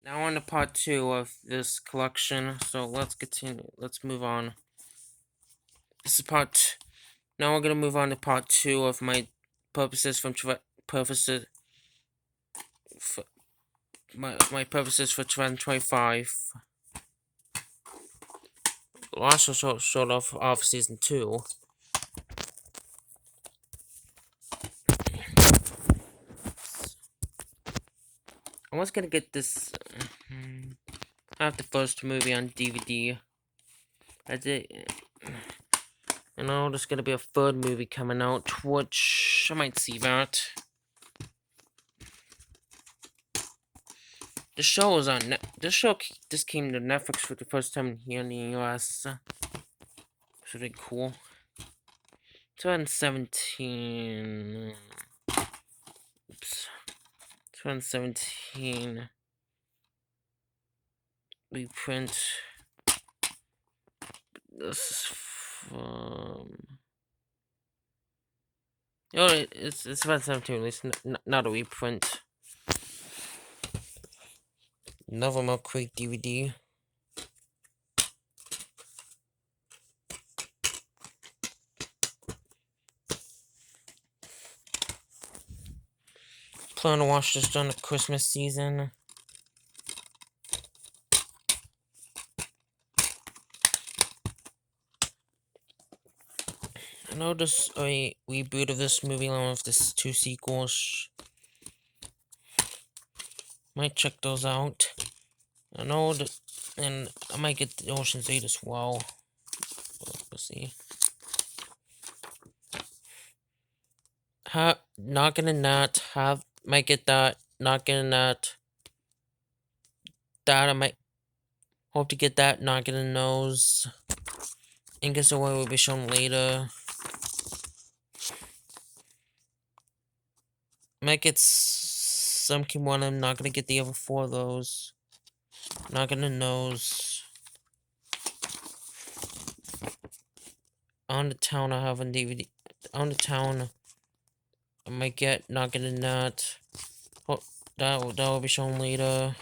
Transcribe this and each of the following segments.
Now on to part 2 of this collection, so let's continue. Let's move on. This is part. Now we're gonna move on to part 2 of my purposes from purposes for my purposes for 2025. Also showed off season 2. I was gonna get this. I have the first movie on DVD. I did. You know, there's gonna be a third movie coming out, which I might see that. The show is on. This came to Netflix for the first time here in the US. It's really cool. 2017. Oops. 2017. Reprint. This is from. Oh, it's 2017 release, not a reprint. Another Milk Creek DVD. Plan to watch this during the Christmas season. I know there's a reboot of this movie along with this 2 sequels. Might check those out. I know that, and I might get the Ocean's 8 as well. We'll see. Not getting that. Might get that. Not getting that. That I might hope to get that. Not getting those. Ingus Away will be shown later. Might get some one. I'm not gonna get the other 4 of those. Not gonna those. On the Town I have on DVD. On the Town I might get. Not getting that. Oh, that will be shown later.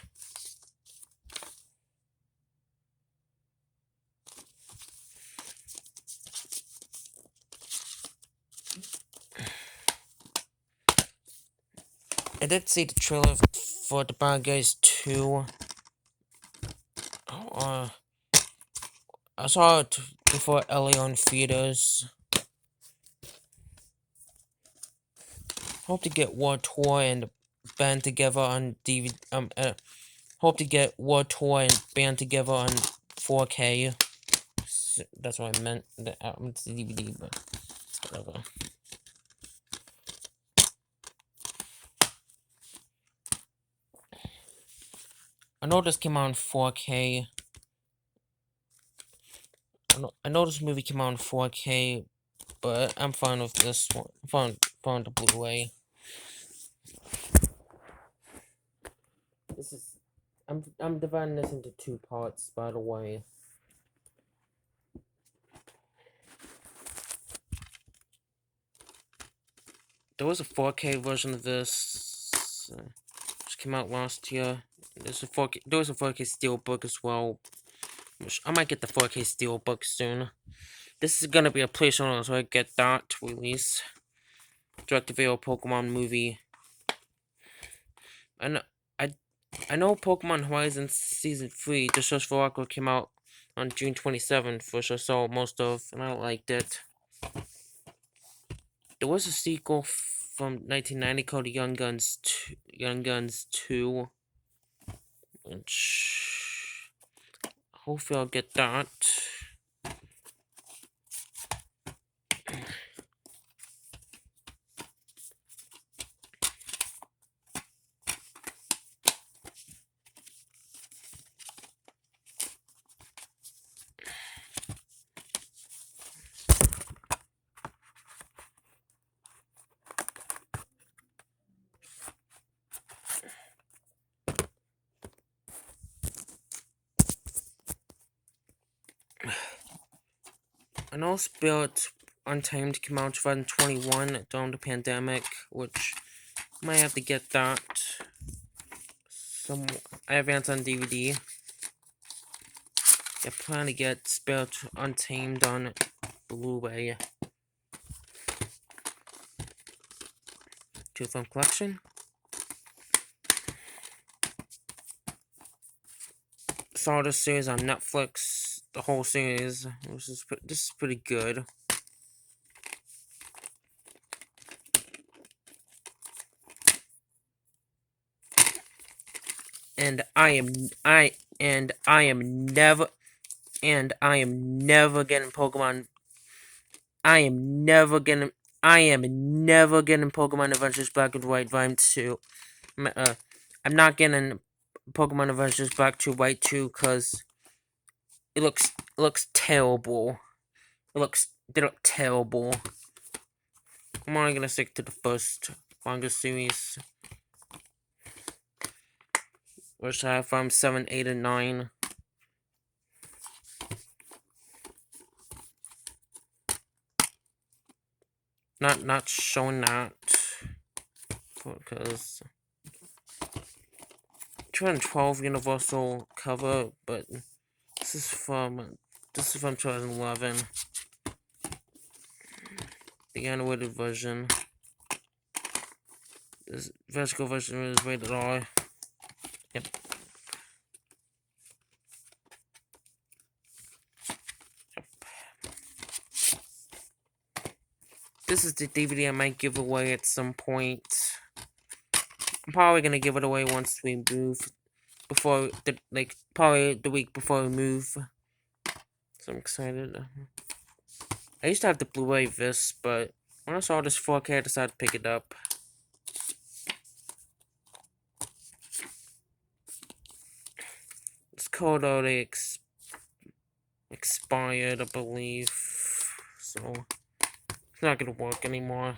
I did see the trailer for The Bad Guys 2. I saw it before early on theaters. Hope to get War Toy and Band together on DVD. Hope to get War Toy and Band together on 4K. That's what I meant. It's the DVD, but whatever. I know this came out in 4K. I know this movie came out in 4K, but I'm fine with this one. Fine with the Blu-ray. This is. I'm dividing this into 2 parts, by the way. There was a 4K version of this, which came out last year. There was a 4K Steelbook as well. Which I might get the 4K Steelbook soon. This is gonna be a placeholder, so I get that release. Direct-to-video Pokemon movie. I know Pokemon Horizon Season 3, The Search for Aqua, came out on June 27th, which I saw most of, and I liked it. There was a sequel from 1990 called Young Guns 2, which hopefully I'll get that. I know Spirit Untamed came out in 2021 during the pandemic, which might have to get that I advance on DVD. I plan to get Spirit Untamed on Blu-ray. 2-film collection. Saw this series on Netflix. The whole series. This is pretty good. And I am never getting Pokemon. I am never getting Pokemon Adventures Black and White Volume 2. I'm not getting Pokemon Adventures Black to White 2 because it looks terrible. They look terrible. I'm only gonna stick to the first manga series, which I have from 7, 8, and 9. Not showing that because 2012 Universal cover, but this is from 2011. The animated version. This vertical version is rated R. Yep. This is the DVD I might give away at some point. I'm probably gonna give it away once we move. Probably the week before we move. So I'm excited. I used to have the Blu-ray this, but when I saw this 4K, I decided to pick it up. It's code already expired, I believe. So it's not gonna work anymore.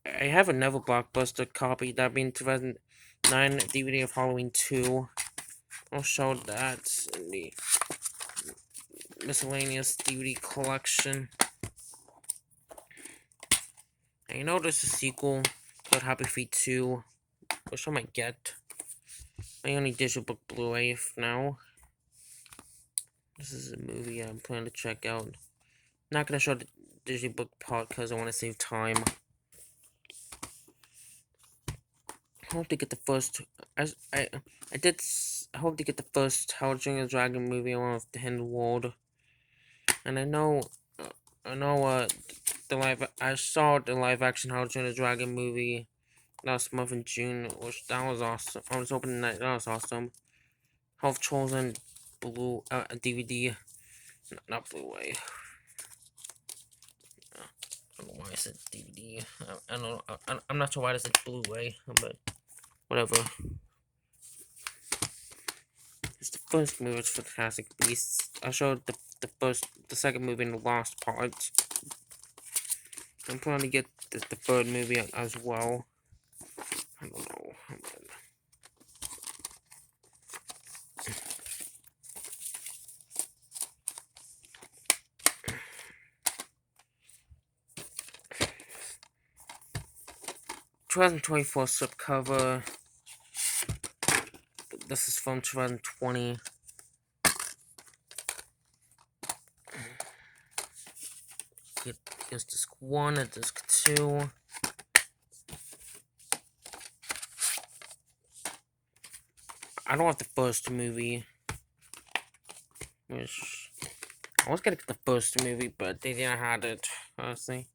I have another Blockbuster copy, that being 2009 DVD of Halloween 2. I'll show that in the miscellaneous DVD collection. I know there's a sequel called Happy Feet 2, which I might get. My only digital book Blu-ray now. This is a movie I'm planning to check out. I'm not gonna show the digital book part because I want to save time. I hope to get the first. I hope to get the first How to Train Your Dragon movie along with the Hidden World. And I saw the live action How to Train Your Dragon movie last month in June, which that was awesome. I was hoping that was awesome. Health Chosen DVD, not Blu-ray. I don't know why I said DVD. I don't know. I'm not sure why I said Blu-ray, but whatever. It's the first movie of Fantastic Beasts. I showed the second movie in the last part. I'm planning to get the third movie as well. I don't know. 2024 slipcover. This is from 2020. Here's disc 1 and disc 2. I don't have the first movie. Which I was gonna get the first movie, but they didn't have it, honestly.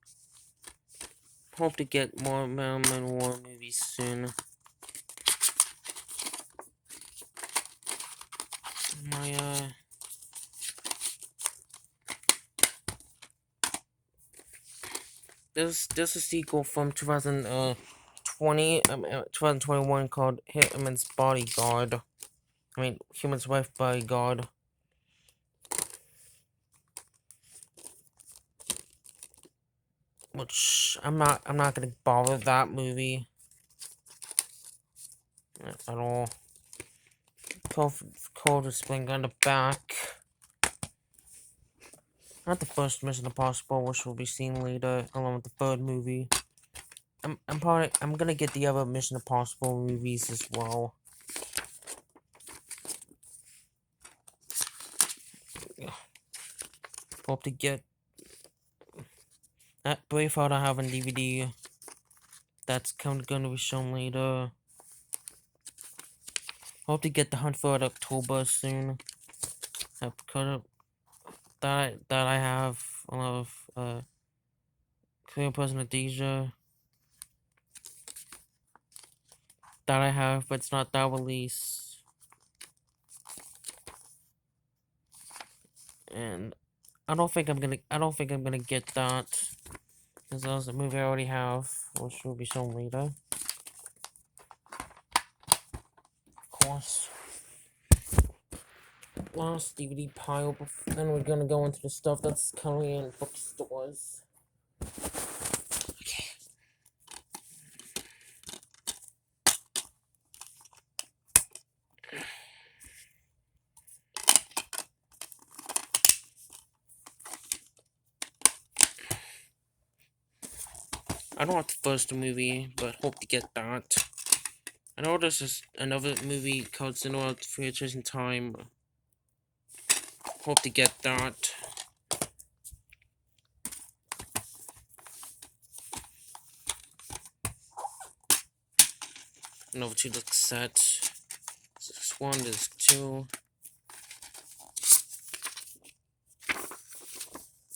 Hope to get more Marilyn War movies soon. There's a sequel from 2021 called Hitman's Bodyguard. I mean, Human's Wife Bodyguard. Which I'm not gonna bother that movie at all. Cold Spring on the back. Not the first Mission Impossible, which will be seen later, along with the third movie. I'm gonna get the other Mission Impossible movies as well. Hope to get that Braveheart I have on DVD. That's gonna be shown later. Hope to get The Hunt for Red October soon. That I have a lot of Korean President Deja that I have, but it's not that release. And I don't think I'm gonna get that. Because that was a movie I already have, which will be shown later. Of course. Last DVD pile, then we're gonna go into the stuff that's currently in bookstores. Okay. I don't have the first movie, but hope to get that. I know there's another movie called Cinema Futures in Time. Hope to get that. Another 2 disc set. This one, there's 2.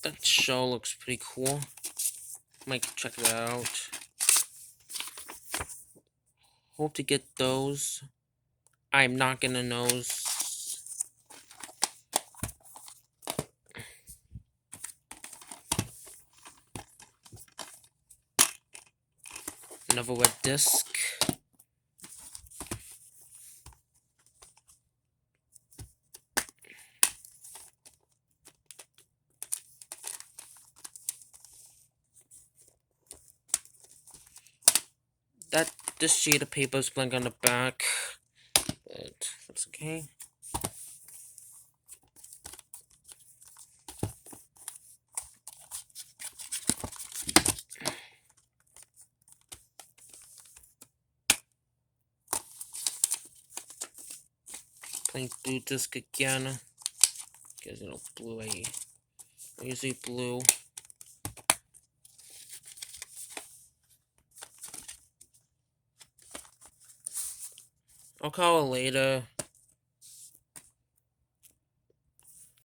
That show looks pretty cool. Might check it out. Hope to get those. I'm not gonna those. Another red disc. This sheet of paper is blank on the back, but that's okay. Playing blue disc again, because blue I usually blue. I'll call it later.